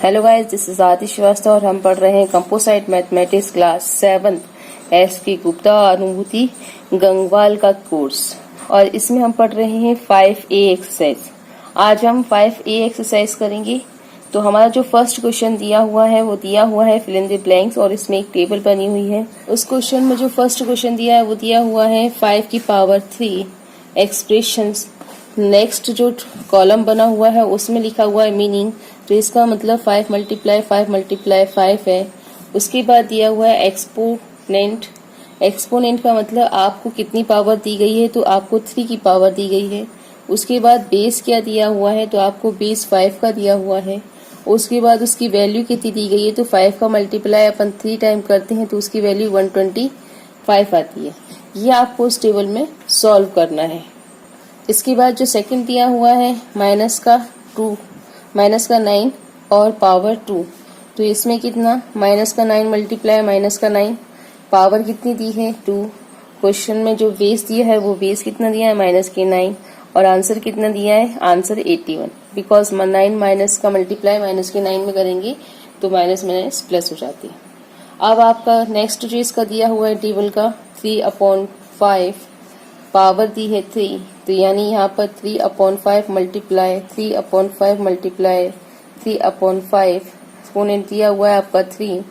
Hello guys, this is Aditya Srivastava और हम पढ़ रहे हैं कंपोजिट मैथमेटिक्स क्लास 7 एस की गुप्ता अनुभूति गंगवाल का कोर्स। और इसमें हम पढ़ रहे हैं 5A एक्सरसाइज। आज हम 5A एक्सरसाइज करेंगे। तो हमारा जो फर्स्ट क्वेश्चन दिया हुआ है वो दिया हुआ है फिल इन द ब्लैंक्स और इसमें एक टेबल बनी हुई है। उस क्वेश्चन में जो फर्स्ट क्वेश्चन दिया है वो दिया हुआ है 5 की पावर 3 एक्सप्रेशंस। नेक्स्ट जो कॉलम बना हुआ है उसमें लिखा हुआ है मीनिंग, तो इसका मतलब 5 मल्टीप्लाई 5 है। उसके बाद दिया हुआ है एक्सपोनेंट। एक्सपोनेंट का मतलब आपको कितनी पावर दी गई है, तो आपको 3 की पावर दी गई है। उसके बाद बेस क्या दिया हुआ है, तो आपको बेस 5 का दिया हुआ है। उसके बाद उसकी वैल्यू कितनी दी गई है, तो 5 का मल्टीप्लाई अपन 3 टाइम करते हैं तो उसकी वैल्यू 125 आती है। ये आपको उस टेबल में सॉल्व करना है। इसके बाद जो सेकंड दिया हुआ है माइनस का 9 और पावर 2, तो इसमें कितना माइनस का 9 मल्टीप्लाई माइनस का 9, पावर कितनी दी है 2। क्वेश्चन में जो बेस दिया है वो बेस कितना दिया है माइनस के 9 और आंसर कितना दिया है आंसर 81। बिकॉज 9 माइनस का मल्टीप्लाई माइनस के 9 में करेंगे तो माइनस माइनस प्लस हो जाती है। अब आपका नेक्स्ट जो इसका दिया हुआ है टेबल का 3/5, पावर दी है 3, तो यानी यहाँ पर 3/5 मल्टीप्लाई 3/5 मल्टीप्लाई 3/5, एक्सपोनेंट दिया हुआ है आपका 3,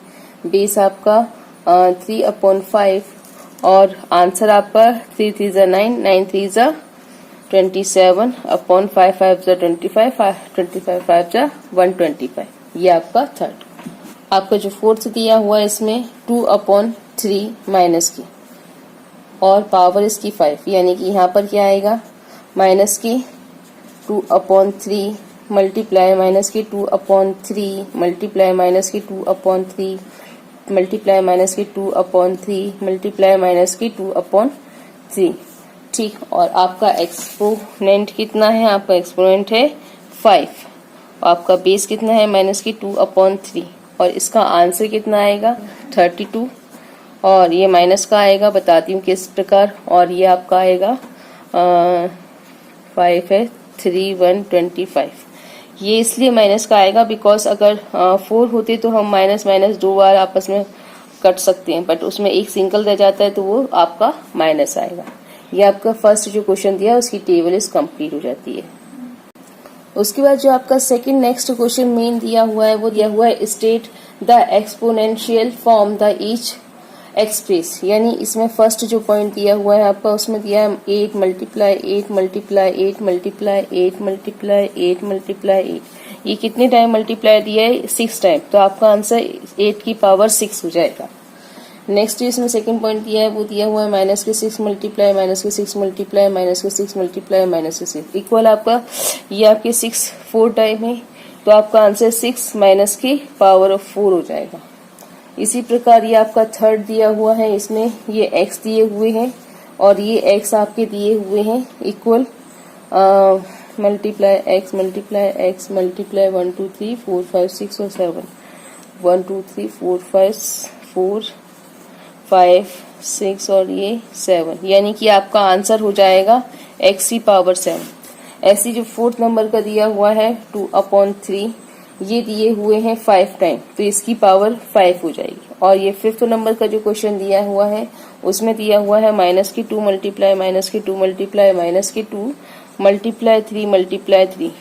बेस आपका 3/5 और आंसर आपका 3 3 जा 9 9 3 जा 27 अपॉन 5 5 जा 25 25 5 जा 125। ये आपका थर्ड। आपका जो फोर्थ दिया हुआ है इसमें 2/3 माइनस की और पावर इसकी 5, यानी कि यहाँ पर क्या आएगा माइनस की 2/3 मल्टीप्लाई माइनस की 2/3 मल्टीप्लाई माइनस की 2/3 मल्टीप्लाई माइनस की 2/3 मल्टीप्लाई माइनस की 2/3। ठीक, और आपका एक्सपोनेंट कितना है, आपका एक्सपोनेंट है 5, आपका बेस कितना है माइनस की 2/3 और इसका आंसर कितना आएगा 32 और ये माइनस का आएगा, बताती हूँ किस प्रकार। और ये आपका आएगा 5 है 3 125। ये इसलिए माइनस का आएगा बिकॉज अगर 4 होते तो हम माइनस माइनस 2 बार आपस में कट सकते हैं, बट उसमें एक सिंगल रह जाता है तो वो आपका माइनस आएगा। ये आपका फर्स्ट जो क्वेश्चन दिया उसकी टेबल इस कंप्लीट हो जाती है। उसके बाद जो आपका सेकंड नेक्स्ट क्वेश्चन मेन दिया हुआ है वो दिया हुआ है state the exponential form the each express. यानी इसमें फर्स्ट जो पॉइंट दिया हुआ है आपका उसमें दिया है 8 multiply 8 multiply 8 multiply 8 multiply 8 multiply 8। ये कितने टाइम मल्टीप्लाई दिया है 6 टाइम, तो आपका आंसर 8 की पावर 6 हो जाएगा। नेक्स्ट इसमें सेकंड पॉइंट दिया है वो दिया हुआ है माइनस के 6 मल्टीप्लाई माइनस के 6 मल्टीप्लाई माइनस के 6 मल्टीप्लाई माइनस के 6 इक्वल आपका ये आपके 6 4 टाइम है, तो आपका आंसर 6 माइनस की पावर ऑफ 4 हो जाएगा। इसी प्रकार ये आपका थर्ड दिया हुआ है, इसमें ये x दिए हुए हैं और ये x आपके दिए हुए हैं equal multiply x multiply x multiply 1 2 3 4 5 6 और 7 1 2 3 4 5 6 और ये 7, यानी कि आपका आंसर हो जाएगा x की पावर 7। ऐसी जो फोर्थ नंबर का दिया हुआ है 2/3, ये दिए हुए हैं 5 टाइम, तो इसकी पावर 5 हो जाएगी। और ये फिफ्थ नंबर का जो क्वेश्चन दिया हुआ है उसमें दिया हुआ है माइनस की 2 मल्टीप्लाई माइनस की 2 मल्टीप्लाई माइनस की 2 मल्टीप्लाई 3 मल्टीप्लाई 3,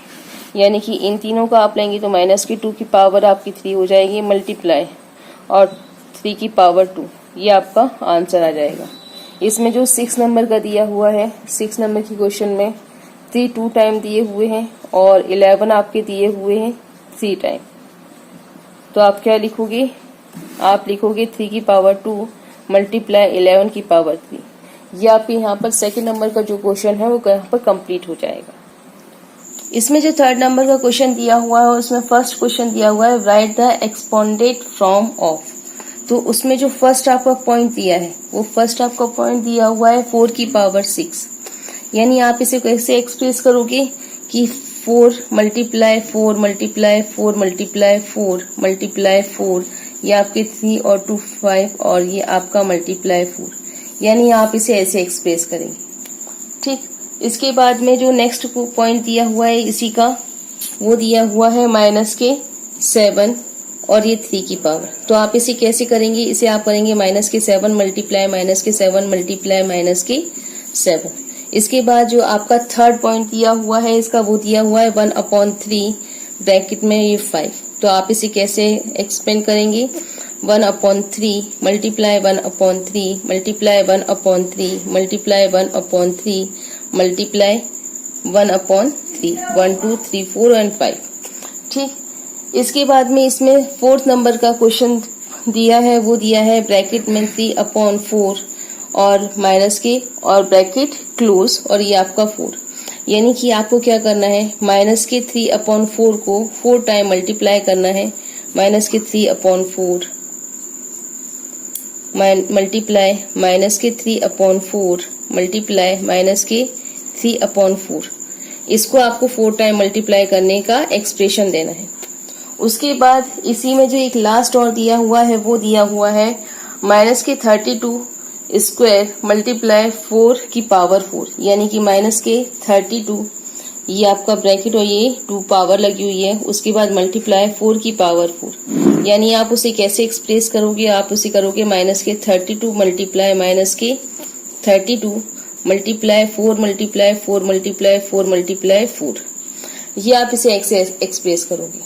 यानी कि इन तीनों का आप लेंगे तो माइनस की 2 की पावर आपकी 3 हो जाएगी मल्टीप्लाई और 3 की पावर 2, ये आपका आंसर आ जाएगा। इसमें जो 6 नंबर का दिया हुआ है 6 नंबर की क्वेश्चन में 3 2 टाइम दिए हुए हैं और 11 आपके दिए हुए हैं 3 टाइम, तो आप क्या लिखोगे, आप लिखोगे 3 की पावर 2 मल्टीप्लाई 11 की पावर 3। ये आपके यहाँ पर सेकंड नंबर का जो क्वेश्चन है वो यहाँ पर कंप्लीट हो जाएगा। इसमें जो थर्ड नंबर का क्वेश्चन दिया हुआ है उसमें फर्स्ट क्वेश्चन दिया हुआ है write the exponent from of. तो उसमें जो फर्स्ट आपका पॉइंट दिया है वो फर्स्ट आपका पॉइंट दिया हुआ है 4 की पावर 6, यानी आप इसे कैसे एक्सप्रेस करोगे कि 4 मल्टीप्लाई 4 मल्टीप्लाई 4 मल्टीप्लाई 4 मल्टीप्लाई 4, ये आपके 3 और 2 5 और ये आपका मल्टीप्लाई 4, यानी आप इसे ऐसे एक्सप्रेस करेंगे। ठीक, इसके बाद में जो नेक्स्ट पॉइंट दिया हुआ है इसी का वो दिया हुआ है माइनस के 7 और ये 3 की पावर। तो आप इसे कैसे करेंगे, इसे आप करेंगे माइनस के 7 मल्टीप्लाई माइनस के 7 मल्टीप्लाई माइनस के 7। इसके बाद जो आपका थर्ड पॉइंट दिया हुआ है इसका वो दिया हुआ है 1/3 ब्रैकेट में ये 5। तो आप इसे कैसे एक्सप्लेन करेंगे, 1/3 multiply 1/3 multiply 1/3 multiply 1/3 multiply 1/3 1 2 3 4 and 5। ठीक, इसके बाद में इसमें फोर्थ नंबर का क्वेश्चन दिया है, वो दिया है ब्रैकेट में 3/4 और माइनस के और ब्रैकेट क्लोज और ये आपका 4। यानी कि आपको क्या करना है, माइनस के 3/4 को 4 टाइम मल्टीप्लाई करना है। माइनस के 3/4 मल्टीप्लाई माइनस के 3/4 मल्टीप्लाई माइनस के 3/4। इसको आपको 4 टाइम मल्टीप्लाई करने का एक्सप्रेशन देना है। उसके बाद इसी में जो एक लास्ट और दिया हुआ है वो दिया हुआ है माइनस के 32 स्क्वायर मल्टीप्लाई 4 की पावर 4। यानी कि माइनस के 32 ये आपका ब्रैकेट और ये 2 पावर लगी हुई है, उसके बाद मल्टीप्लाई 4 की पावर 4। यानी आप उसे कैसे एक्सप्रेस करोगे, आप उसे करोगे माइनस के 32 मल्टीप्लाई माइनस के 32 मल्टीप्लाई 4 मल्टीप्लाई 4 मल्टीप्लाई 4 मल्टीप्लाई 4। ये आप इसे एक्सप्रेस करोगे।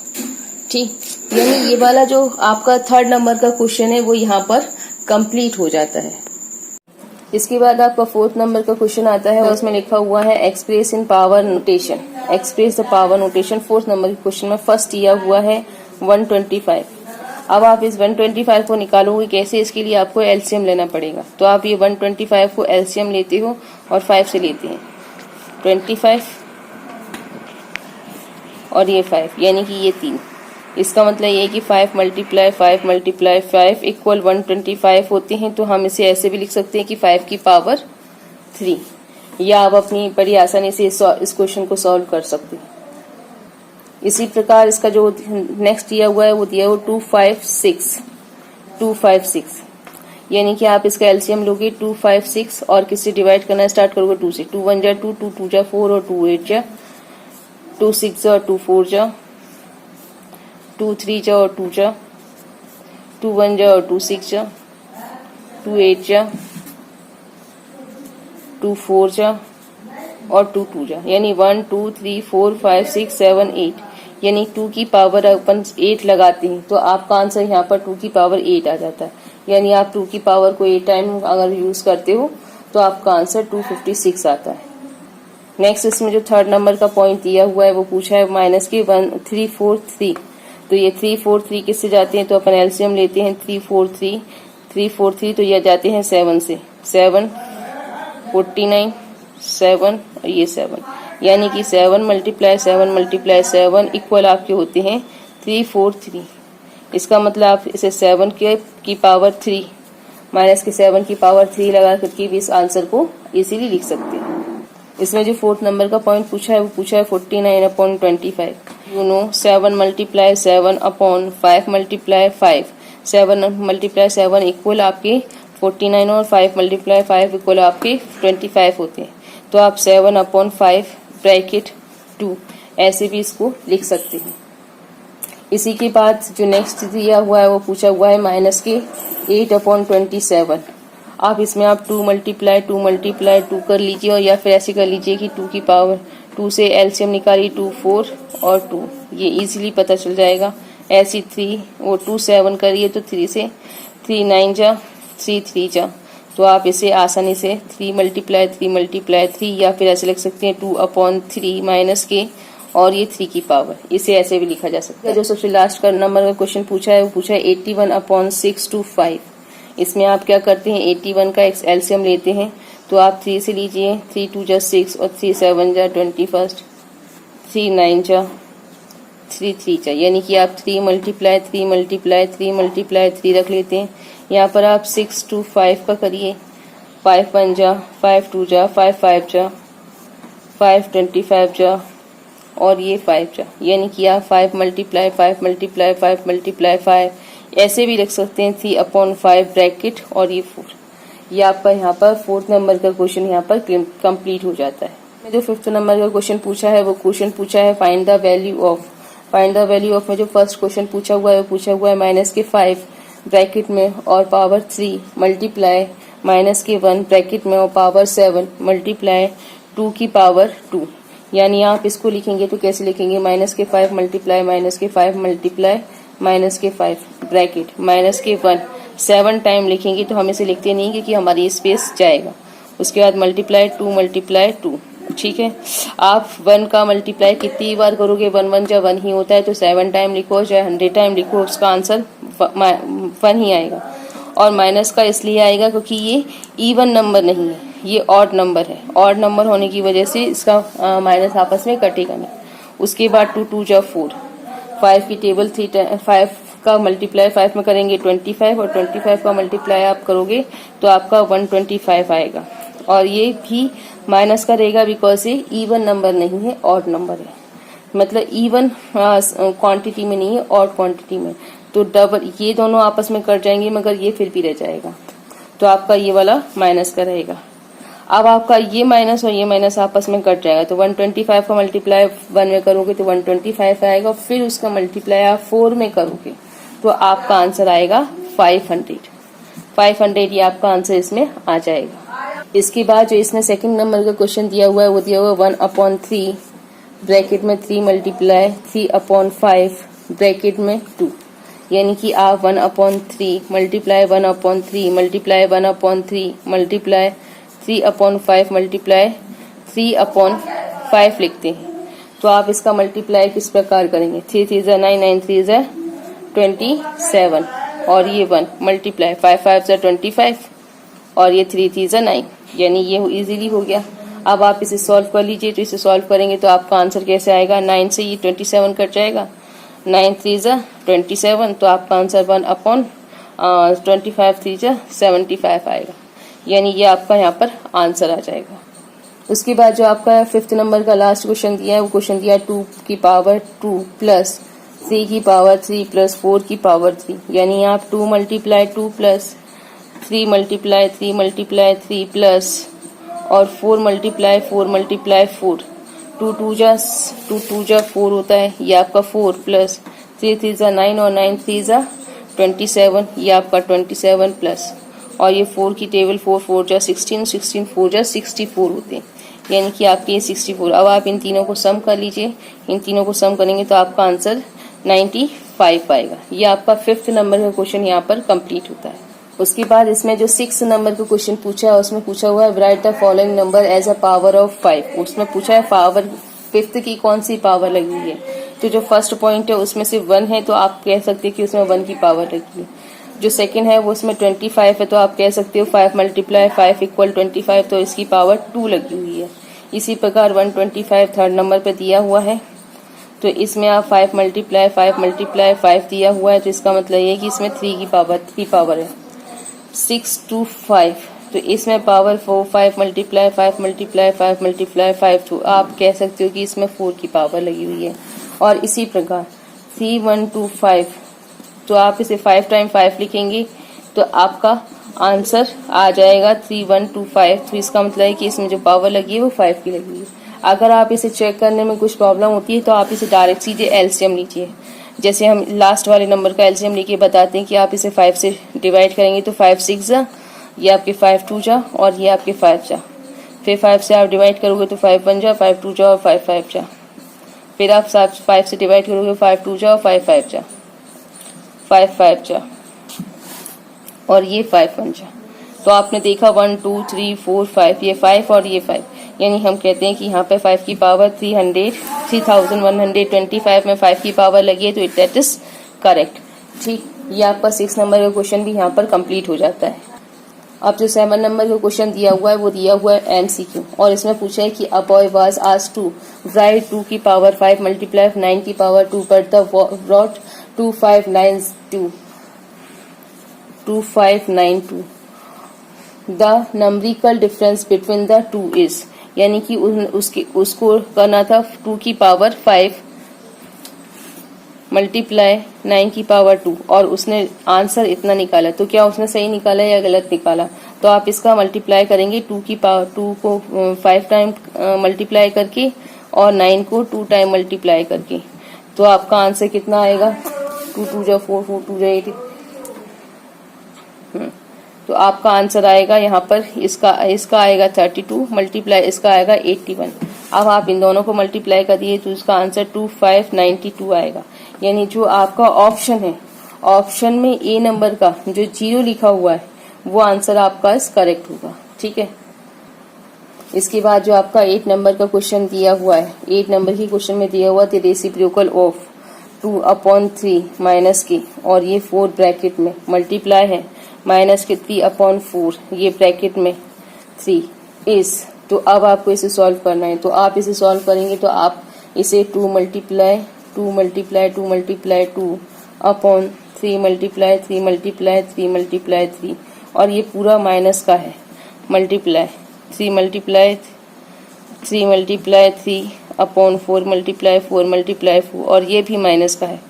ठीक, यानी ये वाला जो आपका थर्ड नंबर का क्वेश्चन है वो यहाँ पर कंप्लीट हो जाता है। इसके बाद आपका फोर्थ नंबर का क्वेश्चन आता है और उसमें लिखा हुआ है express in power notation, express the power notation. Fourth number के क्वेश्चन में फर्स्ट दिया हुआ है 125। अब आप इस 125 को निकालोगे कैसे, इसके लिए आपको एलसीएम लेना पड़ेगा। तो आप ये 125 को एलसीएम लेते हो और 5 से लेते हैं, 25 और ये 5 यानी कि ये 3। इसका मतलब ये है कि 5 मल्टीप्लाई 5 मल्टीप्लाई 5 इक्वल 125 होते हैं। तो हम इसे ऐसे भी लिख सकते हैं कि 5 की पावर 3, या आप अपनी बड़ी आसानी से इस क्वेश्चन को सॉल्व कर सकते हैं। इसी प्रकार इसका जो नेक्स्ट दिया हुआ है वो दिया हुआ 256, यानी कि आप इसका एलसीएम लोगे 256 और किससे डिवाइड करना स्टार्ट करोगे 2 से। 2 1 जा 2, 2 2 जा 4 और 2 8 जा, 2 6 जा 2 4 जा, 2 3 जा और 2 जा, 2 1 जा और 2 6 जा, 2 8 जा, 2 4 जा और 2 2 जा, यानी 1 2 3 4 5 6 7 8। यानी 2 की पावर अपन 8 लगाते हैं तो आपका आंसर यहाँ पर 2 की पावर 8 आ जाता है। यानी आप 2 की पावर को 8 टाइम अगर यूज करते हो तो आपका आंसर 256 आता है। नेक्स्ट इसमें जो थर्ड नंबर का पॉइंट दिया हुआ है वो पूछा है माइनस के 343। तो ये 343 किससे जाते हैं, तो अपन एलसीएम लेते हैं 343 तो ये जाते हैं 7 से, 7 49 7 और ये 7। यानी कि 7 मल्टीप्लाई 7 मल्टीप्लाई 7 इक्वल आपके होते हैं 343। इसका मतलब आप इसे 7 की पावर 3 माइनस के 7 की पावर 3 लगा करके भी इस आंसर को इजीली लिख सकते हैं। इसमें जो फोर्थ नंबर का पॉइंट पूछा है वो पूछा है 49/25। You know 7 multiply 7 upon 5 multiply 5, 7 multiply 7 equal आपके 49 और 5 मल्टीप्लाई 5 इक्वल आपके 25 होते हैं। तो आप 7/5 ब्रैकेट 2 ऐसे भी इसको लिख सकते हैं। इसी के बाद जो नेक्स्ट दिया हुआ है वो पूछा हुआ है माइनस के 8/27। आप इसमें आप 2 मल्टीप्लाई 2 कर लीजिए और या फिर ऐसे कर लीजिए कि 2 की पावर 2 से एलसीएम निकालिए 2 4 और 2, ये इजीली पता चल जाएगा। ऐसी 3 वो 2 7 करिए तो 3 से 3 9 जा 3 3 जा। तो आप इसे आसानी से 3 मल्टीप्लाई 3 या फिर ऐसे लिख सकते हैं 2/3 माइनस के और ये 3 की पावर, इसे ऐसे भी लिखा जा सकता है। जो सबसे लास्ट का नंबर का क्वेश्चन पूछा है वो पूछा है 81/6 to 5। इसमें आप क्या करते हैं 81 का एलसीएम लेते हैं। तो आप 3 से लीजिए, 3 2 जा 6 और 3 7 जा 21, 3 9 जा 3 3 जा, यानी कि आप 3 मल्टीप्लाई 3 रख लेते हैं। यहाँ पर आप 6 to 5 का करिए, 5 1 जा 5 2 जा 5 5 जा 5 25 जा और ये 5 जा, यानी कि आप 5 मल्टीप्लाई 5 ऐसे भी रख सकते हैं 3/5 ब्रैकेट और ये 4। ये आपका यहाँ पर फोर्थ नंबर का क्वेश्चन यहाँ पर कंप्लीट हो जाता है। जो फिफ्थ नंबर का क्वेश्चन पूछा है वो क्वेश्चन पूछा है find the value of find the value of में जो फर्स्ट क्वेश्चन पूछा हुआ है वो पूछा हुआ है माइनस के 5 ब्रैकेट में और पावर 3 मल्टीप्लाई माइनस के 1 ब्रैकेट में और पावर 7 मल्टीप्लाई 2 की पावर 2। यानी आप इसको लिखेंगे तो कैसे लिखेंगे, माइनस के 5 मल्टीप्लाई माइनस के 5 मल्टीप्लाई माइनस के 5 ब्रैकेट माइनस के 1 7 टाइम लिखेंगे तो हम इसे लिखते नहीं क्योंकि हमारी स्पेस जाएगा। उसके बाद मल्टीप्लाई 2 ठीक है। आप 1 का मल्टीप्लाई कितनी बार करोगे, 1 1 जब 1 ही होता है तो 7 टाइम लिखो चाहे 100 टाइम लिखो, उसका आंसर 1 ही आएगा। और माइनस का इसलिए आएगा क्योंकि ये इवन नंबर नहीं है, ये ऑड नंबर है। ऑड नंबर होने की वजह से इसका माइनस आपस में कटेगा नहीं। उसके बाद 2 2 जा 4, 5 की टेबल 5 का मल्टीप्लाई 5 में करेंगे 25 और 25 का मल्टीप्लाई आप करोगे तो आपका 125 आएगा। और ये भी माइनस का रहेगा बिकॉज ये इवन नंबर नहीं है, ऑड नंबर है। मतलब इवन क्वांटिटी में नहीं है, ऑड क्वांटिटी में। तो डबल ये दोनों आपस में कट जाएंगे मगर ये फिर भी रह जाएगा, तो आपका ये वाला माइनस का रहेगा। अब आपका ये माइनस और ये माइनस आपस में कट जाएगा तो 125 का मल्टीप्लाई 1 में करोगे तो 125 आएगा। फिर उसका मल्टीप्लाई आप 4 में करोगे तो आपका आंसर आएगा 500 ये आपका आंसर इसमें आ जाएगा। इसके बाद जो इसने सेकंड नंबर का क्वेश्चन दिया हुआ है वो दिया हुआ है 1/3 ब्रैकेट में 3 मल्टीप्लाई 3/5 ब्रैकेट में 2। यानी कि आप 1/3 मल्टीप्लाई 1/3 मल्टीप्लाई 1/3 मल्टीप्लाई 3/5 मल्टीप्लाई 3/5 लिखते हैं। तो आप इसका मल्टीप्लाई किस प्रकार करेंगे, 3 3 जा 9 9 3 जा 27 और ये 1 मल्टीप्लाई 5 5 जा 25 और ये 3 3 जा 9, यानी ये इजीली हो गया। अब आप इसे सॉल्व कर लीजिए। तो इसे सॉल्व करेंगे तो आपका आंसर कैसे आएगा, 9 से ये 27 कट जाएगा, 9 3 जा 27, तो आपका आंसर 1/25 3 जा 75 आएगा। यानी ये आपका यहाँ पर आंसर आ जाएगा। उसके बाद जो आपका 5th नंबर का लास्ट क्वेश्चन दिया है वो क्वेश्चन दिया 2 की पावर 2 प्लस 3 की पावर 3 प्लस 4 की पावर 3। यानी आप 2 multiply 2 plus 3 multiply 3 multiply 3 plus और 4 मल्टीप्लाई 4 मल्टीप्लाई 4, 2 2 जा 4 होता है, ये आपका 4 प्लस 3 3 जा 9 और 9 3 जा 27, ये आपका 27 प्लस और ये 4 की टेबल 4 4 जा 16 16 4 जा 64 होते हैं। यानी कि आपके ये 64। अब आप इन तीनों को सम कर लीजिए, इन तीनों को सम करेंगे तो आपका आंसर 95 आएगा। ये आपका 5th नंबर का क्वेश्चन यहाँ पर कंप्लीट होता है। उसके बाद इसमें जो 6th नंबर का क्वेश्चन पूछा है उसमें पूछा हुआ है write the following number as a power of 5। उसमें पूछा है पावर 5th की कौन सी पावर लगी हुई है। तो जो फर्स्ट पॉइंट है उसमें से 1 है तो आप कह सकते हैं कि उसमें 1 की पावर लगी है। जो सेकंड है वो उसमें 25 है तो आप कह सकते हो 5 मल्टीप्लाई 5 इक्वल 25, तो इसकी पावर 2 लगी हुई है। इसी प्रकार 125 थर्ड नंबर पे दिया हुआ है तो इसमें आप 5 मल्टीप्लाई 5 दिया हुआ है तो इसका मतलब ये है कि इसमें 3 की पावर है 6 2 5, तो इसमें पावर 4 5 मल्टीप्लाई 5 मल्टीप्लाई 5 मल्टीप्लाई 5 2, आप कह सकते हो कि इसमें 4 की पावर लगी हुई है। और इसी प्रकार 3 1 2 5, तो आप इसे 5 टाइम 5 लिखेंगे तो आपका आंसर आ जाएगा 3 1 2 5। तो इसका मतलब है कि इसमें जो पावर लगी है वो 5 की लगी है। अगर आप इसे चेक करने में कुछ प्रॉब्लम होती है तो आप इसे डायरेक्ट सीधे एलसीएम लीजिए। जैसे हम लास्ट वाले नंबर का एलसीएम लेके बताते हैं कि आप इसे 5 से डिवाइड करेंगे तो 5 6 जा, ये आपके 5 2 जा और ये आपके 5 जा। फिर 5 से आप डिवाइड करोगे तो 5 1 जा, 5 2 जा और 5 5 जा। फिर आप 5 से डिवाइड करोगे 5 2 जा और 5 5 जा, 5 5 जा और ये 5 1 जा। तो आपने देखा 1 2 3 4 5, ये 5 और ये 5, यानी हम कहते हैं कि यहाँ पे 5 की पावर 3125 में 5 की पावर लगी है तो दैट इज करेक्ट। ठीक, ये आपका 6 नंबर का क्वेश्चन भी यहाँ पर कंप्लीट हो जाता है। अब जो 7 नंबर का क्वेश्चन दिया हुआ है वो दिया हुआ है एमसीक्यू और इसमें पूछा है कि a boy was asked to write 2 की पावर 5 मल्टीप्लाई 9 की पावर 2 पर the wrote 2592 the numerical difference between the two is, यानी कि उसको करना था 2 की पावर 5 मल्टीप्लाई 9 की पावर 2 और उसने आंसर इतना निकाला। तो क्या उसने सही निकाला या गलत निकाला, तो आप इसका मल्टीप्लाई करेंगे 2 की पावर 2 को 5 टाइम मल्टीप्लाई करके और 9 को 2 टाइम मल्टीप्लाई करके। तो आपका आंसर कितना आएगा, 2 2 जा 4 4 2 जा 8। तो आपका आंसर आएगा यहाँ पर इसका आएगा 32 मल्टीप्लाई इसका आएगा 81। अब आप इन दोनों को मल्टीप्लाई कर दिए तो इसका आंसर 2592 आएगा। यानी जो आपका ऑप्शन है, ऑप्शन में ए नंबर का जो 0 लिखा हुआ है वो आंसर आपका करेक्ट होगा। ठीक है। इसके बाद जो आपका 8 नंबर का क्वेश्चन दिया हुआ है, 8 नंबर के क्वेश्चन में दिया हुआ द रेसिप्रोकल ऑफ 2/3 माइनस के, और ये 4 ब्रैकेट में मल्टीप्लाई है माइनस के 3/4 ये ब्रैकेट में 3 इस। तो अब आपको इसे सॉल्व करना है। तो आप इसे सॉल्व करेंगे तो आप इसे 2 multiply 2 multiply 2 multiply 2/3 multiply 3 multiply 3 multiply 3, और ये पूरा माइनस का है multiply 3 multiply 3 multiply 3/4 multiply 4 multiply 4, और ये भी माइनस का है।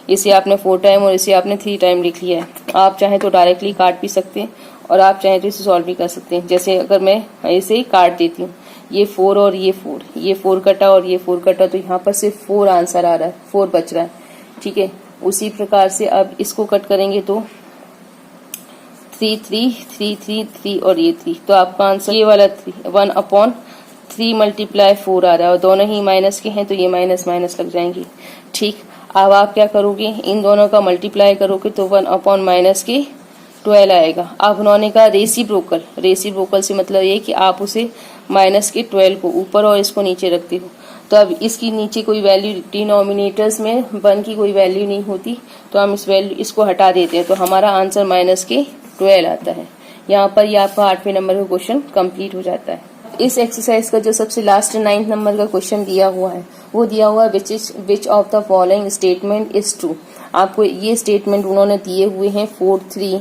इसे आपने 4 टाइम और इसे आपने 3 टाइम लिख लिया है। आप चाहें तो डायरेक्टली काट भी सकते हैं और आप चाहें तो इसे सॉल्व भी कर सकते हैं। जैसे अगर मैं इसे ही काट देती हूँ, ये 4 और ये 4, ये 4 कटा और ये 4 कटा, तो यहाँ पर सिर्फ 4 आंसर आ रहा है, 4 बच रहा है। ठीक है। उसी प्रकार से अब इसको कट करेंगे तो 3 3 3 3 3 और ये 3, तो आपका आंसर ये वाला 1/3 मल्टीप्लाई 4 आ रहा है, और दोनों ही माइनस के हैं तो ये माइनस माइनस लग जाएंगे। ठीक। अब आप क्या करोगे, इन दोनों का मल्टीप्लाई करोगे तो 1/-12 आएगा। अब उन्होंने कहा रेसिप्रोकल, रेसिप्रोकल से मतलब ये कि आप उसे -12 को ऊपर और इसको नीचे रखते हो। तो अब इसकी नीचे कोई वैल्यू, डिनोमिनेटर्स में 1 की कोई वैल्यू नहीं होती, तो हम इसको हटा देते हैं, तो हमारा आंसर -12 आता है। यहाँ पर ये आपका 8वें नंबर का क्वेश्चन कंप्लीट हो जाता है। इस एक्सरसाइज का जो सबसे लास्ट 9th नंबर का क्वेश्चन दिया हुआ है वो दिया हुआ है which of the following statement is true. आपको ये स्टेटमेंट उन्होंने दिए हुए हैं 4 3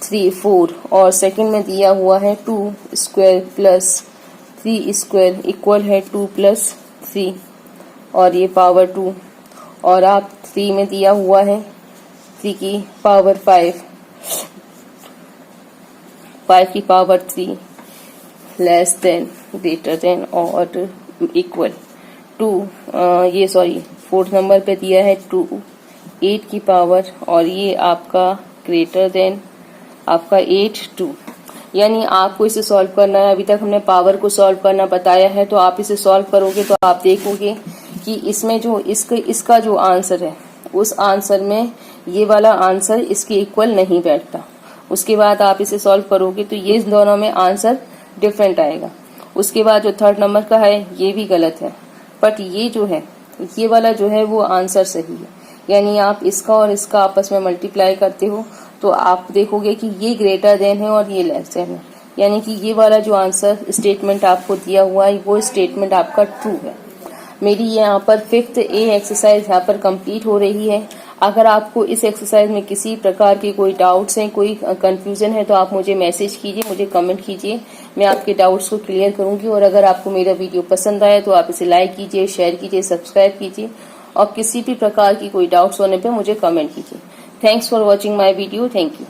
3 4, और सेकंड में दिया हुआ है 2 स्क्वायर प्लस 3 स्क्वायर इक्वल है 2 + 3, और ये पावर 2, और आप 3 में दिया हुआ है 3 की पावर 5 की power 3 less than greater than और इक्वल 2, ये सॉरी 4th नंबर पे दिया है 2 8 की पावर, और ये आपका ग्रेटर देन आपका 8 2। यानी आपको इसे सॉल्व करना है। अभी तक हमने पावर को सॉल्व करना बताया है, तो आप इसे सॉल्व करोगे तो आप देखोगे कि इसमें जो इसका जो आंसर है उस आंसर में ये वाला आंसर इसके इक्वल नहीं बैठता। उसके बाद आप इसे सॉल्व करोगे तो ये दोनों में आंसर डिफरेंट आएगा। उसके बाद जो 3rd नंबर का है ये भी गलत है, बट ये जो है ये वाला जो है वो आंसर सही है। यानी आप इसका और इसका आपस में मल्टीप्लाई करते हो तो आप देखोगे कि ये ग्रेटर देन है और ये लेस देन है, यानी कि ये वाला जो आंसर स्टेटमेंट आपको दिया हुआ है वो स्टेटमेंट आपका ट्रू है। मेरी यहाँ पर 5th A एक्सरसाइज यहाँ पर कंप्लीट हो रही है। अगर आपको इस एक्सरसाइज में किसी प्रकार के कोई डाउट्स हैं, कोई कंफ्यूजन है, तो आप मुझे मैसेज कीजिए, मुझे कमेंट कीजिए, मैं आपके डाउट्स को क्लियर करूंगी। और अगर आपको मेरा वीडियो पसंद आए तो आप इसे लाइक कीजिए, शेयर कीजिए, सब्सक्राइब कीजिए, और किसी भी प्रकार की कोई डाउट्स होने पर मुझे कमेंट कीजिए। Thanks for watching my video. Thank you.